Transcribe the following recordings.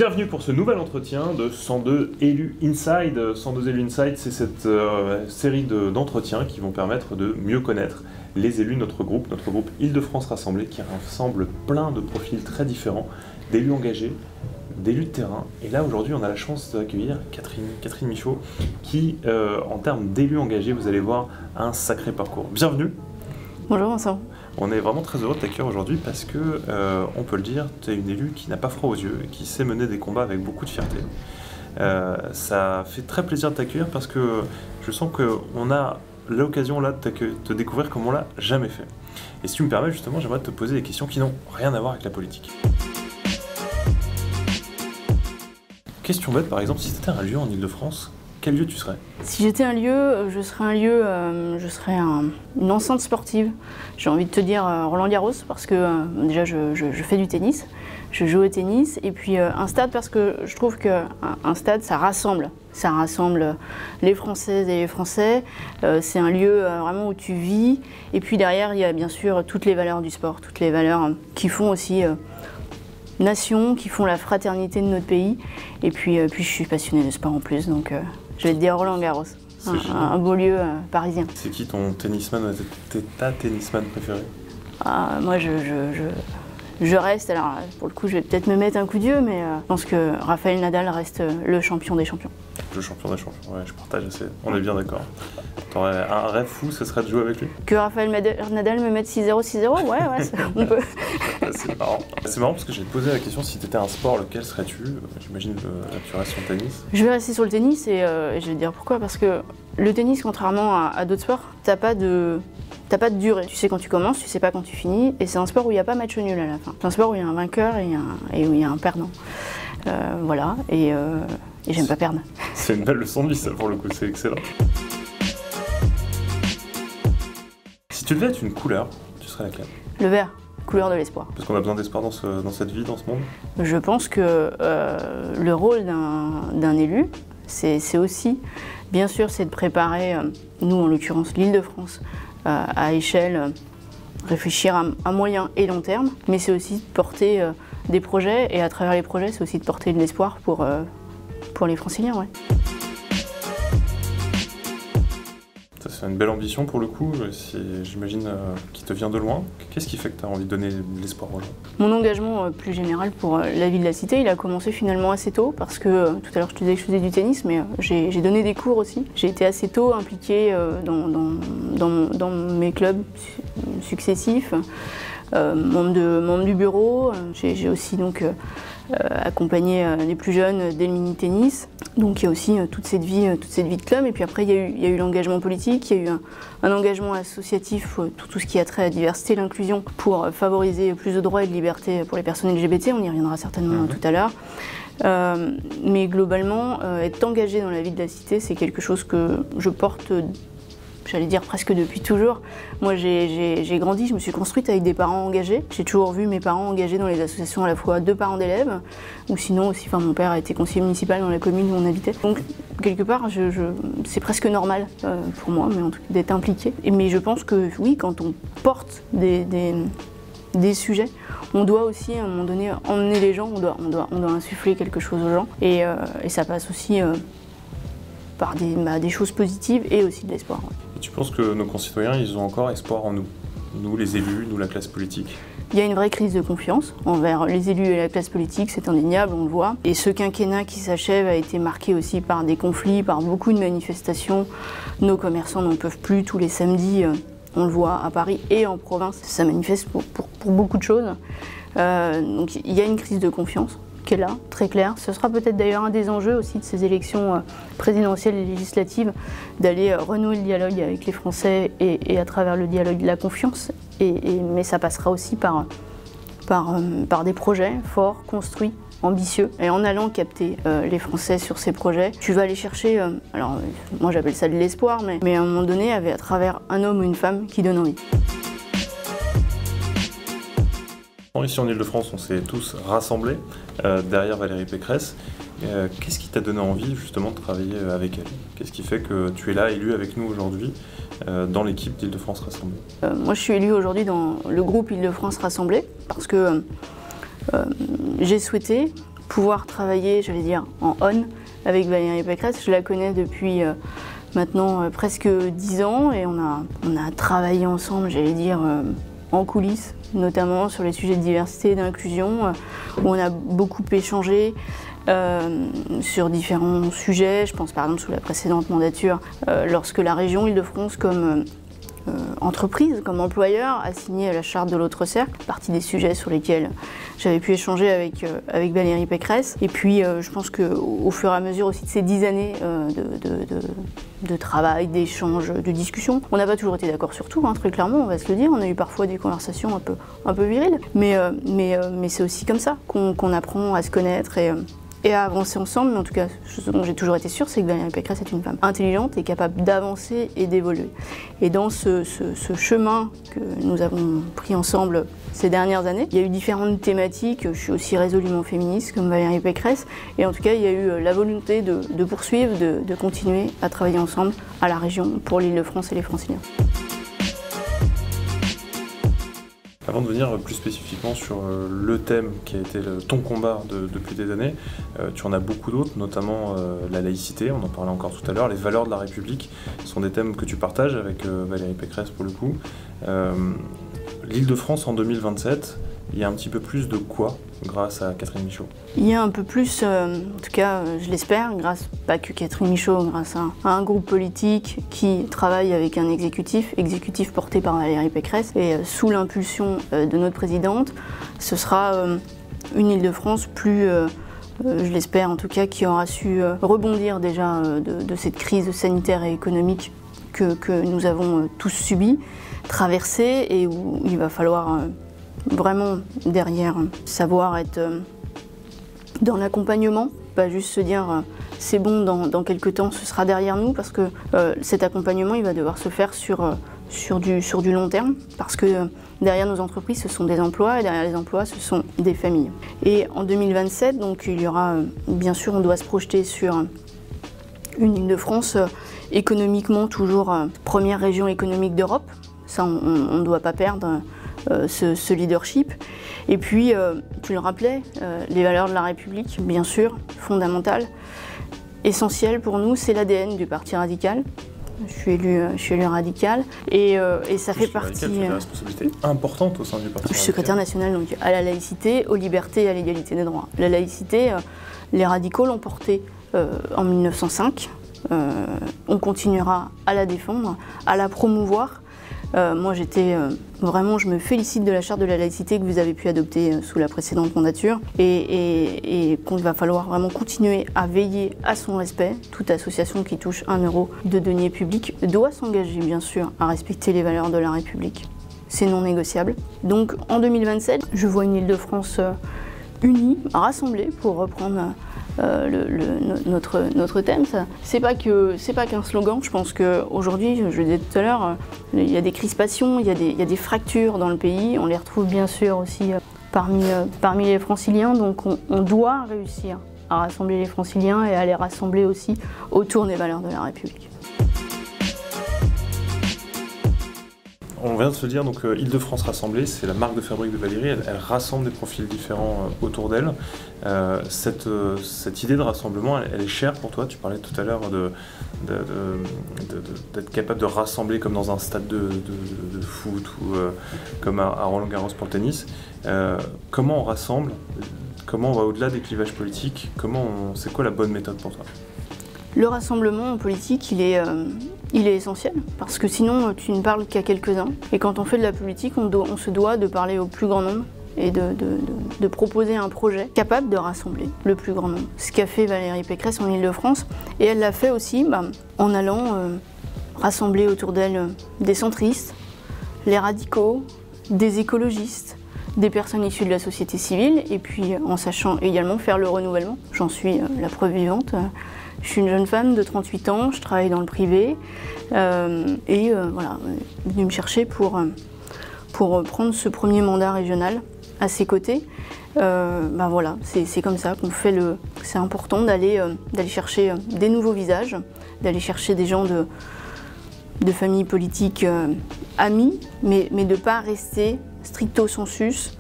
Bienvenue pour ce nouvel entretien de 102 élus Inside. 102 élus Inside, c'est cette série d'entretiens qui vont permettre de mieux connaître les élus de notre groupe Île-de-France Rassemblée, qui rassemble plein de profils très différents, d'élus engagés, d'élus de terrain. Et là, aujourd'hui, on a la chance d'accueillir Catherine Michaud, qui, en termes d'élus engagés, vous allez voir, a un sacré parcours. Bienvenue. Bonjour Vincent. On est vraiment très heureux de t'accueillir aujourd'hui parce que, on peut le dire, tu es une élue qui n'a pas froid aux yeux et qui sait mener des combats avec beaucoup de fierté. Ça fait très plaisir de t'accueillir parce que je sens qu'on a l'occasion là de te découvrir comme on l'a jamais fait. Et si tu me permets, justement, j'aimerais te poser des questions qui n'ont rien à voir avec la politique. Question bête, par exemple, si tu étais un lieu en Île-de-France, quel lieu tu serais? Si j'étais un lieu, je serais une enceinte sportive. J'ai envie de te dire Roland-Garros parce que déjà je fais du tennis, je joue au tennis, et puis un stade parce que je trouve qu'un stade ça rassemble les Françaises et les Français. C'est un lieu vraiment où tu vis, et puis derrière il y a bien sûr toutes les valeurs du sport, toutes les valeurs qui font aussi nation, qui font la fraternité de notre pays, et puis je suis passionnée de sport en plus, donc je vais te dire Roland-Garros, un beau lieu parisien. C'est qui ton tennisman, ta tennisman préférée? Moi je reste, alors pour le coup je vais peut-être me mettre un coup de vieux, mais je pense que Rafael Nadal reste le champion des champions. Le champion des champions, ouais, je partage assez, on est bien d'accord. T'aurais un rêve fou, ce serait de jouer avec lui? Que Rafael Nadal me mette 6-0, 6-0, ouais, on peut. C'est marrant. C'est marrant parce que j'ai posé la question, si tu étais un sport, lequel serais-tu? J'imagine que tu restes sur le tennis. Je vais rester sur le tennis et je vais te dire pourquoi. Parce que le tennis, contrairement à d'autres sports, t'as pas de durée. Tu sais quand tu commences, tu sais pas quand tu finis, et c'est un sport où il n'y a pas match nul à la fin. C'est un sport où il y a un vainqueur et où il y a un perdant. Voilà, et j'aime pas perdre. C'est une belle leçon de vie, ça, pour le coup, c'est excellent. Si tu devais être une couleur, tu serais laquelle? Le vert, couleur de l'espoir. Parce qu'on a besoin d'espoir dans cette vie, dans ce monde? Je pense que le rôle d'un élu, c'est aussi, bien sûr, c'est de préparer, nous en l'occurrence l'Île-de-France, à échelle, réfléchir à moyen et long terme, mais c'est aussi de porter des projets, et à travers les projets, c'est aussi de porter de l'espoir pour les Franciliens. Ouais. C'est une belle ambition pour le coup, j'imagine qui te vient de loin. Qu'est-ce qui fait que tu as envie de donner de l'espoir aux gens? Mon engagement plus général pour la vie de la cité, il a commencé finalement assez tôt, parce que tout à l'heure je te disais que je faisais du tennis, mais j'ai donné des cours aussi. J'ai été assez tôt impliquée dans mes clubs successifs, membre du bureau. J'ai aussi donc accompagné les plus jeunes dès le mini-tennis. Donc il y a aussi toute cette vie de club, et puis après il y a eu l'engagement politique, il y a eu un engagement associatif, tout ce qui a trait à la diversité et l'inclusion pour favoriser plus de droits et de liberté pour les personnes LGBT, on y reviendra certainement tout à l'heure. Mais globalement, être engagé dans la vie de la cité, c'est quelque chose que je porte, j'allais dire presque depuis toujours. Moi j'ai grandi, je me suis construite avec des parents engagés. J'ai toujours vu mes parents engagés dans les associations, à la fois de parents d'élèves, ou sinon aussi, mon père a été conseiller municipal dans la commune où on habitait. Donc quelque part, c'est presque normal pour moi, mais en tout cas d'être impliqué. Mais je pense que oui, quand on porte des sujets, on doit aussi à un moment donné emmener les gens, on doit insuffler quelque chose aux gens, et ça passe aussi par des choses positives et aussi de l'espoir. Et tu penses que nos concitoyens, ils ont encore espoir en nous? Nous, les élus, nous, la classe politique? Il y a une vraie crise de confiance envers les élus et la classe politique, c'est indéniable, on le voit. Et ce quinquennat qui s'achève a été marqué aussi par des conflits, par beaucoup de manifestations. Nos commerçants n'en peuvent plus, tous les samedis, on le voit à Paris et en province, ça manifeste pour beaucoup de choses. Donc il y a une crise de confiance qui est là, très clair. Ce sera peut-être d'ailleurs un des enjeux aussi de ces élections présidentielles et législatives, d'aller renouer le dialogue avec les Français et à travers le dialogue la confiance. Mais ça passera aussi par des projets forts, construits, ambitieux. Et en allant capter les Français sur ces projets, tu vas aller chercher, alors moi j'appelle ça de l'espoir, mais à un moment donné, à travers un homme ou une femme qui donne envie. Ici en Île-de-France, on s'est tous rassemblés derrière Valérie Pécresse. Qu'est-ce qui t'a donné envie justement de travailler avec elle? Qu'est-ce qui fait que tu es là, élu avec nous aujourd'hui, dans l'équipe d'Île-de-France Rassemblée? Moi je suis élue aujourd'hui dans le groupe Île-de-France Rassemblée parce que j'ai souhaité pouvoir travailler, j'allais dire, en on avec Valérie Pécresse. Je la connais depuis maintenant presque 10 ans et on a travaillé ensemble, j'allais dire, en coulisses, notamment sur les sujets de diversité et d'inclusion, où on a beaucoup échangé sur différents sujets. Je pense par exemple sous la précédente mandature, lorsque la région Île-de-France comme entreprise, comme employeur, a signé la charte de l'autre cercle, partie des sujets sur lesquels j'avais pu échanger avec Valérie Pécresse. Et puis je pense qu'au fur et à mesure aussi de ces 10 années de travail, d'échange, de discussion, on n'a pas toujours été d'accord sur tout, hein, très clairement, on va se le dire. On a eu parfois des conversations un peu viriles, mais c'est aussi comme ça qu'on apprend à se connaître et à avancer ensemble. Mais en tout cas, ce dont j'ai toujours été sûre, c'est que Valérie Pécresse est une femme intelligente et capable d'avancer et d'évoluer. Et dans ce chemin que nous avons pris ensemble ces dernières années, il y a eu différentes thématiques. Je suis aussi résolument féministe comme Valérie Pécresse. Et en tout cas, il y a eu la volonté de poursuivre, de continuer à travailler ensemble à la région pour l'Île-de-France et les Franciliens. Avant de venir plus spécifiquement sur le thème qui a été ton combat depuis des années, tu en as beaucoup d'autres, notamment la laïcité, on en parlait encore tout à l'heure, les valeurs de la République sont des thèmes que tu partages avec Valérie Pécresse pour le coup. L'Île-de-France en 2027, il y a un petit peu plus de quoi grâce à Catherine Michaud? Il y a un peu plus, en tout cas je l'espère, grâce pas que Catherine Michaud, grâce à un groupe politique qui travaille avec un exécutif porté par Valérie Pécresse et sous l'impulsion de notre présidente, ce sera une Île-de-France plus, je l'espère en tout cas, qui aura su rebondir déjà de cette crise sanitaire et économique que nous avons tous subie, traversée et où il va falloir vraiment derrière savoir être dans l'accompagnement, pas juste se dire c'est bon, dans quelques temps ce sera derrière nous, parce que cet accompagnement il va devoir se faire sur du long terme, parce que derrière nos entreprises ce sont des emplois et derrière les emplois ce sont des familles. Et en 2027, donc il y aura, bien sûr on doit se projeter sur une Île-de-France économiquement toujours première région économique d'Europe, ça on ne doit pas perdre ce leadership. Et puis, tu le rappelais, les valeurs de la République, bien sûr, fondamentales, essentielles pour nous, c'est l'ADN du Parti radical. Je suis élue radicale et ça fait partie... Tu as une responsabilité importante au sein du Parti radical. Je suis secrétaire national donc, à la laïcité, aux libertés et à l'égalité des droits. La laïcité, les radicaux l'ont portée en 1905. On continuera à la défendre, à la promouvoir. Moi vraiment, je me félicite de la charte de la laïcité que vous avez pu adopter sous la précédente mandature et qu'il va falloir vraiment continuer à veiller à son respect. Toute association qui touche 1 euro de deniers publics doit s'engager bien sûr à respecter les valeurs de la République. C'est non négociable. Donc en 2027, je vois une Île-de-France unie, rassemblée pour reprendre notre thème. C'est pas qu'un slogan. Je pense qu'aujourd'hui, je le disais tout à l'heure, il y a des crispations, il y a des fractures dans le pays. On les retrouve bien sûr aussi parmi les franciliens. Donc on doit réussir à rassembler les franciliens et à les rassembler aussi autour des valeurs de la République. On vient de se dire, donc Île-de-France rassemblée, c'est la marque de fabrique de Valérie, elle rassemble des profils différents autour d'elle. Cette idée de rassemblement, elle est chère pour toi. Tu parlais tout à l'heure d'être capable de rassembler comme dans un stade de foot ou comme à Roland-Garros pour le tennis. Comment on rassemble? Comment on va au-delà des clivages politiques? C'est quoi la bonne méthode pour toi? Le rassemblement en politique, il est essentiel, parce que sinon tu ne parles qu'à quelques-uns. Et quand on fait de la politique, on se doit de parler au plus grand nombre et de proposer un projet capable de rassembler le plus grand nombre. Ce qu'a fait Valérie Pécresse en Île-de-France, et elle l'a fait aussi en allant rassembler autour d'elle des centristes, les radicaux, des écologistes, des personnes issues de la société civile, et puis en sachant également faire le renouvellement. J'en suis la preuve vivante. Je suis une jeune femme de 38 ans, je travaille dans le privé et voilà, venue me chercher pour prendre ce premier mandat régional à ses côtés. Voilà, c'est comme ça qu'on fait c'est important d'aller chercher des nouveaux visages, d'aller chercher des gens de familles politiques amis, mais de ne pas rester stricto sensus,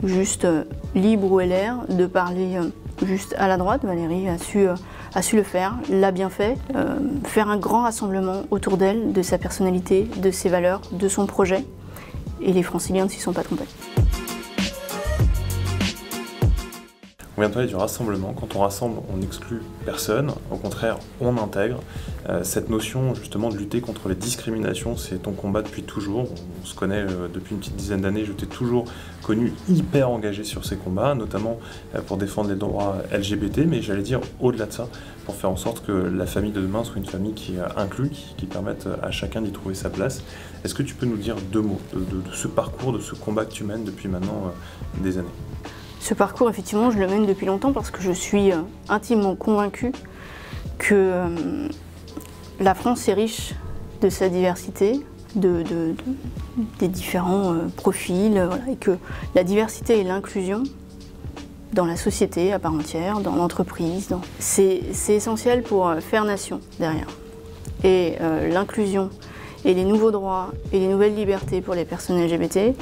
juste libre ou LR, de parler juste à la droite. Valérie a su le faire, l'a bien fait, faire un grand rassemblement autour d'elle, de sa personnalité, de ses valeurs, de son projet. Et les franciliens ne s'y sont pas trompés. On vient de parler du rassemblement. Quand on rassemble, on n'exclut personne. Au contraire, on intègre. Cette notion justement de lutter contre les discriminations, c'est ton combat depuis toujours. On se connaît depuis une petite dizaine d'années. Je t'ai toujours connu hyper engagé sur ces combats, notamment pour défendre les droits LGBT, mais j'allais dire au-delà de ça, pour faire en sorte que la famille de demain soit une famille qui inclut, qui permette à chacun d'y trouver sa place. Est-ce que tu peux nous dire deux mots de ce parcours, de ce combat que tu mènes depuis maintenant des années ? Ce parcours, effectivement, je le mène depuis longtemps parce que je suis intimement convaincue que la France est riche de sa diversité, des différents profils, voilà, et que la diversité et l'inclusion dans la société à part entière, dans l'entreprise, c'est essentiel pour faire nation derrière. Et l'inclusion et les nouveaux droits et les nouvelles libertés pour les personnes LGBT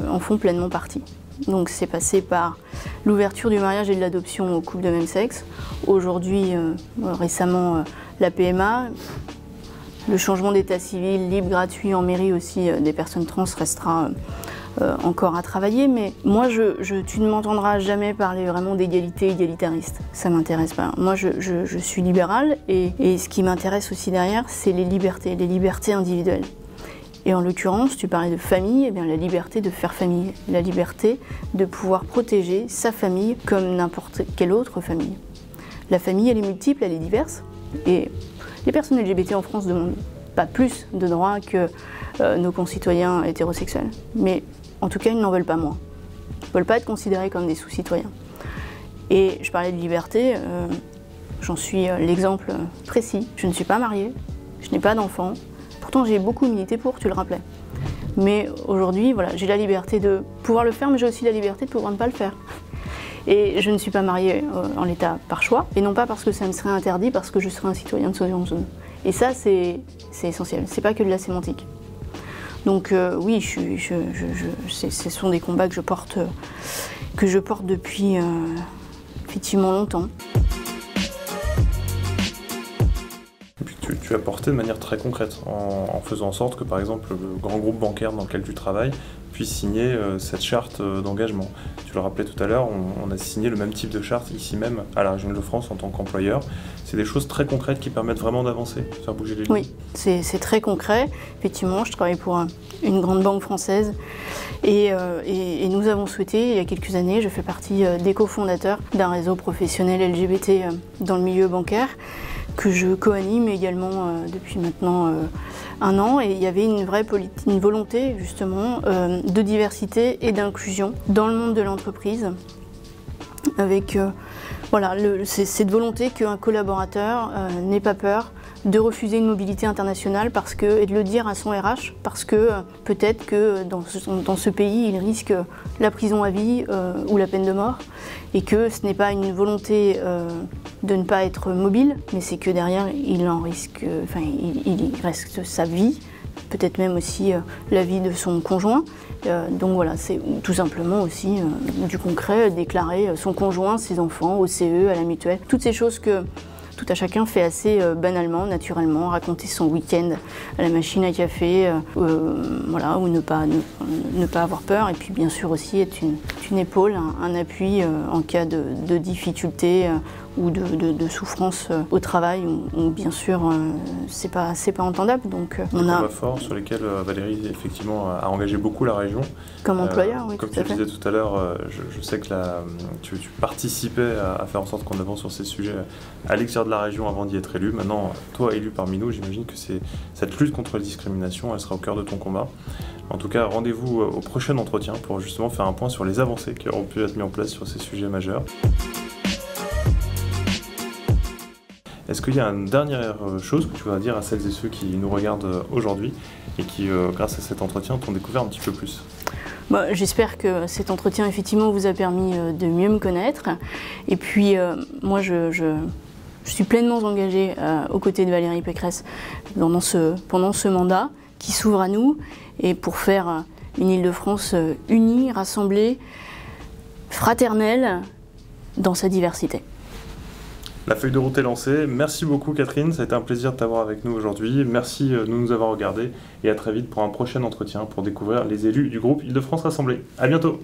en font pleinement partie. Donc c'est passé par l'ouverture du mariage et de l'adoption aux couples de même sexe. Aujourd'hui, récemment, la PMA, le changement d'état civil libre, gratuit en mairie aussi des personnes trans restera encore à travailler. Mais moi, tu ne m'entendras jamais parler vraiment d'égalité égalitariste. Ça ne m'intéresse pas. Moi, je suis libérale et ce qui m'intéresse aussi derrière, c'est les libertés individuelles. Et en l'occurrence, tu parlais de famille, eh bien la liberté de faire famille, la liberté de pouvoir protéger sa famille comme n'importe quelle autre famille. La famille, elle est multiple, elle est diverse, et les personnes LGBT en France ne demandent pas plus de droits que nos concitoyens hétérosexuels. Mais en tout cas, ils n'en veulent pas moins. Ils ne veulent pas être considérés comme des sous-citoyens. Et je parlais de liberté, j'en suis l'exemple précis. Je ne suis pas mariée, je n'ai pas d'enfant. Pourtant, j'ai beaucoup milité pour, tu le rappelais. Mais aujourd'hui, voilà, j'ai la liberté de pouvoir le faire, mais j'ai aussi la liberté de pouvoir ne pas le faire. Et je ne suis pas mariée en l'état par choix, et non pas parce que ça me serait interdit, parce que je serais un citoyen de seconde zone. Et ça, c'est essentiel. C'est pas que de la sémantique. Donc oui, ce sont des combats que je porte depuis effectivement longtemps. Tu as porté de manière très concrète, en faisant en sorte que, par exemple, le grand groupe bancaire dans lequel tu travailles puisse signer cette charte d'engagement. Tu le rappelais tout à l'heure, on a signé le même type de charte ici même, à la région Île-de-France, en tant qu'employeur. C'est des choses très concrètes qui permettent vraiment d'avancer, faire bouger les lignes. Oui, c'est très concret. Effectivement, je travaille pour une grande banque française et nous avons souhaité, il y a quelques années, je fais partie des cofondateurs d'un réseau professionnel LGBT dans le milieu bancaire, que je co-anime également depuis maintenant un an, et il y avait une volonté justement de diversité et d'inclusion dans le monde de l'entreprise, avec voilà, cette volonté qu'un collaborateur n'ait pas peur de refuser une mobilité internationale et de le dire à son RH, parce que peut-être que dans ce pays, il risque la prison à vie ou la peine de mort, et que ce n'est pas une volonté de ne pas être mobile, mais c'est que derrière, il reste sa vie, peut-être même aussi la vie de son conjoint. Donc voilà, c'est tout simplement aussi du concret, déclarer son conjoint, ses enfants, au CE, à la mutuelle, toutes ces choses que tout à chacun fait assez banalement, naturellement, raconter son week-end à la machine à café, voilà, ou ne pas avoir peur, et puis bien sûr aussi être une épaule, un appui en cas de difficulté ou de souffrance au travail, où bien sûr c'est pas entendable. Donc on a fort sur lesquels Valérie effectivement a engagé beaucoup la région. Comme employeur, oui. Comme tu disais tout à l'heure, je sais que tu participais à faire en sorte qu'on avance sur ces sujets à l'extérieur de la région avant d'y être élu. Maintenant, toi élu parmi nous, j'imagine que cette lutte contre la discrimination, elle sera au cœur de ton combat. En tout cas, rendez-vous au prochain entretien pour justement faire un point sur les avancées qui auront pu être mises en place sur ces sujets majeurs. Est-ce qu'il y a une dernière chose que tu voudrais dire à celles et ceux qui nous regardent aujourd'hui et qui, grâce à cet entretien, t'ont découvert un petit peu plus ? J'espère que cet entretien, effectivement, vous a permis de mieux me connaître. Et puis, moi, je suis pleinement engagée aux côtés de Valérie Pécresse pendant ce mandat qui s'ouvre à nous, et pour faire une Île-de-France unie, rassemblée, fraternelle, dans sa diversité. La feuille de route est lancée. Merci beaucoup Catherine, ça a été un plaisir de t'avoir avec nous aujourd'hui. Merci de nous avoir regardés et à très vite pour un prochain entretien pour découvrir les élus du groupe Île-de-France Rassemblée. À bientôt.